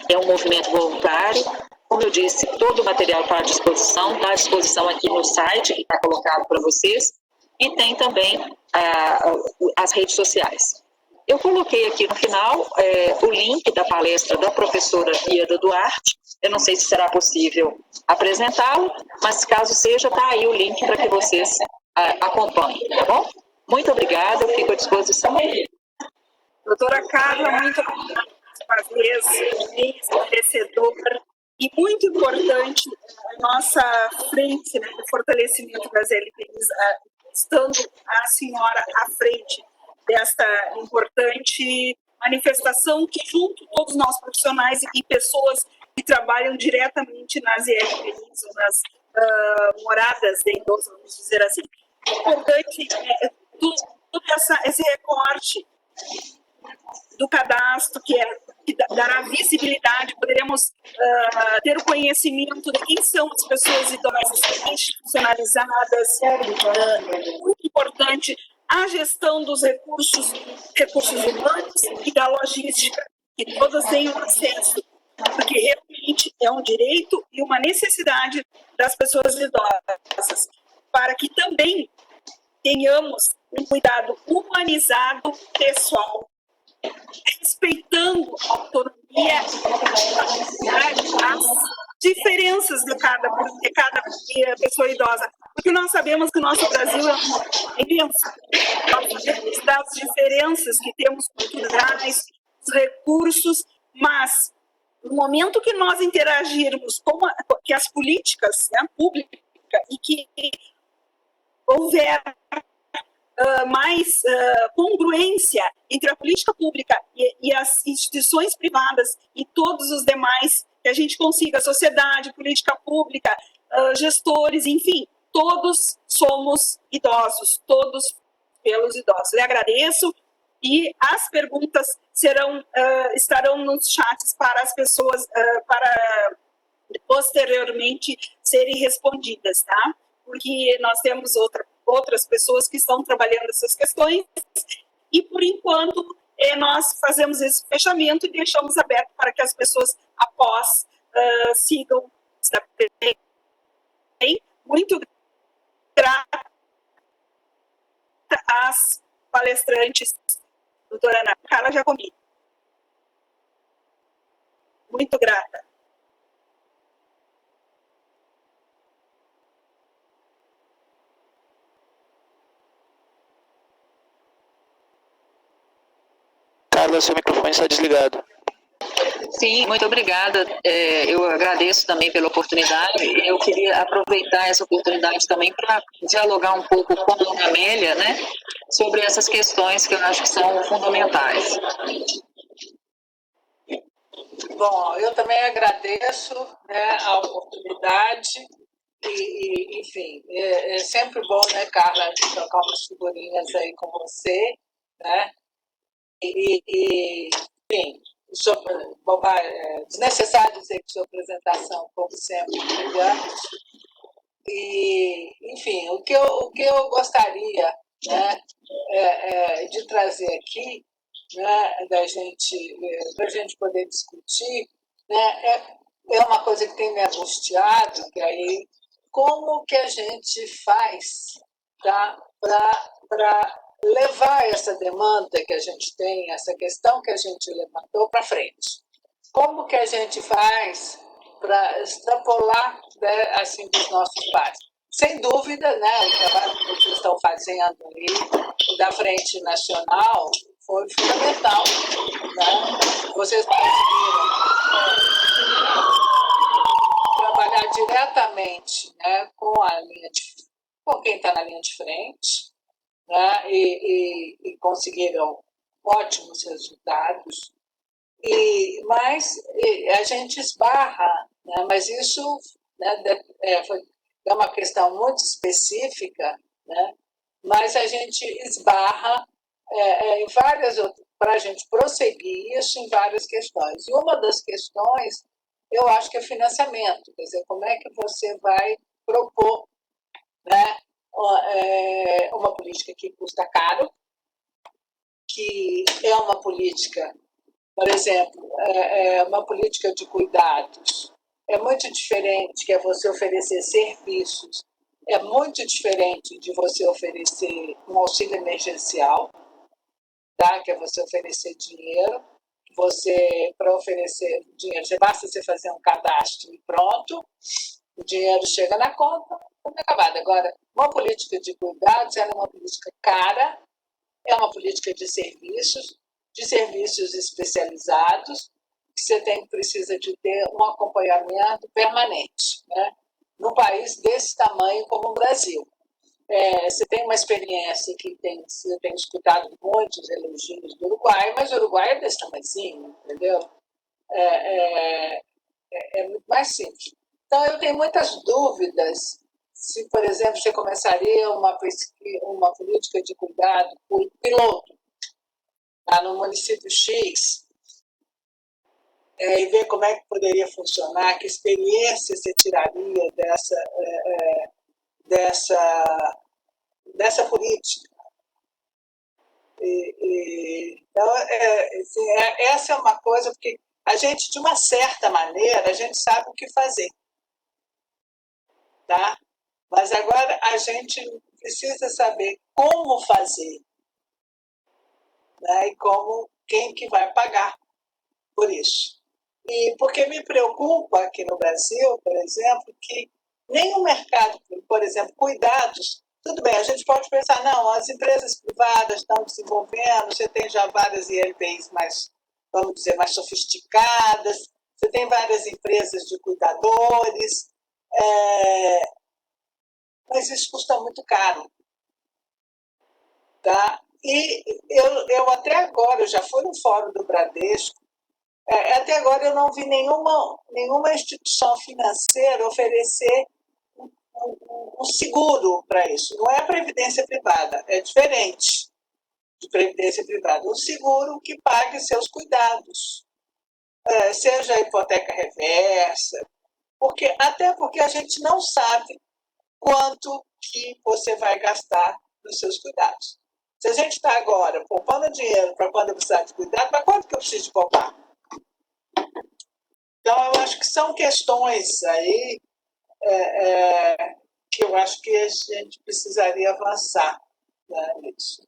é um movimento voluntário. Como eu disse, todo o material está à disposição aqui no site que está colocado para vocês, e tem também as redes sociais. Eu coloquei aqui no final o link da palestra da professora Ieda Duarte. Eu não sei se será possível apresentá-lo, mas caso seja, está aí o link para que vocês acompanhem, tá bom? Muito obrigada, eu fico à disposição. Doutora Carla, muito obrigada mais uma vez, bem esclarecedor e muito importante a nossa frente, né, do fortalecimento das LPIs, estando a senhora à frente desta importante manifestação que junto todos nós profissionais e pessoas que trabalham diretamente nas LPIs ou nas moradas de idosos, vamos dizer assim. É importante todo esse recorte do cadastro, que dará visibilidade, poderemos ter o conhecimento de quem são as pessoas idosas institucionalizadas, muito importante a gestão dos recursos humanos e da logística, que todas tenham acesso, porque realmente é um direito e uma necessidade das pessoas idosas, para que também tenhamos um cuidado humanizado pessoal, respeitando a autonomia e as diferenças de cada pessoa idosa. Porque nós sabemos que o nosso Brasil é imenso. Nós temos das diferenças que temos culturais, os recursos, mas no momento que nós interagirmos com que as políticas, né, públicas, e que houver mais congruência entre a política pública e as instituições privadas e todos os demais, que a gente consiga, sociedade, política pública, gestores, enfim, todos somos idosos, todos pelos idosos. Eu agradeço e as perguntas estarão nos chats para as pessoas, para posteriormente serem respondidas, tá? Porque nós temos outras pessoas que estão trabalhando essas questões e, por enquanto, nós fazemos esse fechamento e deixamos aberto para que as pessoas, após, sigam. Muito grata às palestrantes, doutora Ana Carla Giacomini. Muito grata. Carla, seu microfone está desligado. Sim, muito obrigada. Eu agradeço também pela oportunidade. Eu queria aproveitar essa oportunidade também para dialogar um pouco com a Ana Amélia, né, sobre essas questões que eu acho que são fundamentais. Bom, eu também agradeço, né, a oportunidade enfim, é sempre bom, né, Carla, trocar umas figurinhas aí com você, né? Enfim, desnecessário dizer que sua apresentação, como sempre, brilhante. Enfim, o que eu gostaria, né, de trazer aqui, né, para a gente poder discutir, né, é uma coisa que tem me angustiado, que aí como que a gente faz, tá, para levar essa demanda que a gente tem, essa questão que a gente levantou para frente. Como que a gente faz para extrapolar, né, assim, dos nossos pais? Sem dúvida, né, o trabalho que vocês estão fazendo aí da Frente Nacional foi fundamental. Né? Vocês conseguiram trabalhar diretamente, né, com quem está na linha de frente, né, e conseguiram ótimos resultados. Mas a gente esbarra, né, mas isso, né, é uma questão muito específica, né, mas a gente esbarra em várias outras, para a gente prosseguir isso em várias questões. E uma das questões, eu acho que é financiamento, quer dizer, como é que você vai propor, né, uma política que custa caro, que é uma política, por exemplo, uma política de cuidados. É muito diferente que é você oferecer serviços, é muito diferente de você oferecer um auxílio emergencial, tá? Que é você oferecer dinheiro. Para oferecer dinheiro, basta você fazer um cadastro e pronto, o dinheiro chega na conta, tudo acabado. Agora, uma política de cuidados é uma política cara, é uma política de serviços especializados, que você precisa de ter um acompanhamento permanente, né? Num país desse tamanho como o Brasil. Você tem uma experiência que eu tenho escutado muitos elogios do Uruguai, mas o Uruguai é desse tamanhozinho, entendeu? É muito mais simples. Então, eu tenho muitas dúvidas se, por exemplo, você começaria uma política de cuidado por piloto, tá, no município X, e ver como é que poderia funcionar, que experiência você tiraria dessa política. Então, assim, essa é uma coisa, porque a gente, de uma certa maneira, a gente sabe o que fazer. Tá? Mas agora a gente precisa saber como fazer, né? E quem que vai pagar por isso. E porque me preocupa aqui no Brasil, por exemplo, que nem o mercado, por exemplo, cuidados, tudo bem, a gente pode pensar, não, as empresas privadas estão desenvolvendo, você tem já várias ILPIs mais, vamos dizer, mais sofisticadas, você tem várias empresas de cuidadores, mas isso custa muito caro. Tá? E eu até agora, eu já fui no Fórum do Bradesco, até agora eu não vi nenhuma instituição financeira oferecer um seguro para isso. Não é a previdência privada, é diferente de previdência privada. Um seguro que pague seus cuidados, seja a hipoteca reversa, até porque a gente não sabe quanto que você vai gastar nos seus cuidados. Se a gente está agora poupando dinheiro para quando eu precisar de cuidado, mas quanto que eu preciso de poupar? Então, eu acho que são questões aí que eu acho que a gente precisaria avançar, né, nisso.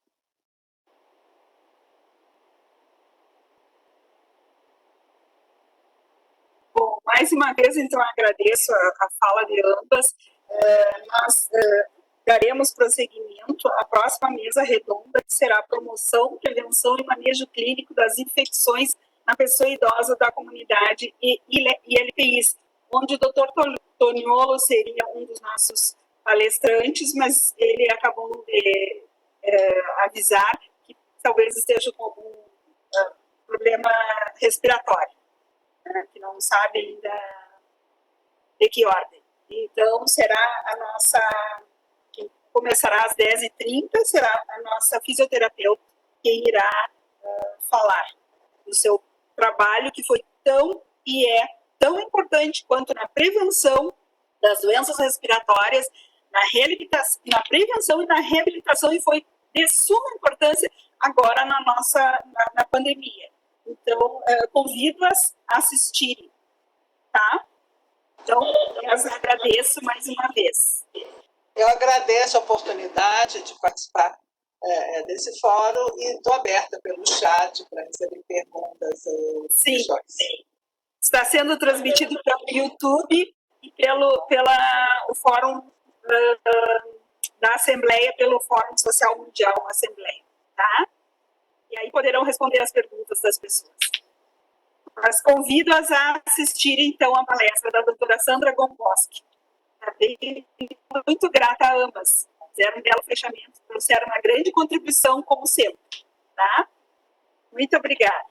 Bom, mais uma vez, então, agradeço a fala de ambas. Nós daremos prosseguimento à próxima mesa redonda, que será a promoção, prevenção e manejo clínico das infecções na pessoa idosa da comunidade e LPIs, onde o Dr. Toniolo seria um dos nossos palestrantes, mas ele acabou de avisar que talvez esteja com algum problema respiratório, né, que não sabe ainda de que ordem. Então, será a nossa, que começará às 10h30, será a nossa fisioterapeuta que irá falar do seu trabalho, que foi tão e é tão importante quanto na prevenção das doenças respiratórias, na prevenção e na reabilitação, e foi de suma importância agora na pandemia. Então, convido-as a assistirem, tá? Então, eu agradeço mais uma vez. Eu agradeço a oportunidade de participar desse fórum e estou aberta pelo chat para receber perguntas ou questões. Sim. Está sendo transmitido pelo YouTube e pelo Fórum da Assembleia, pelo Fórum Social Mundial Assembleia, tá? E aí poderão responder as perguntas das pessoas. Mas convido-as a assistirem, então, a palestra da doutora Sandra Gomboski. Muito grata a ambas. Fizeram um belo fechamento, trouxeram uma grande contribuição, como sempre. Tá? Muito obrigada.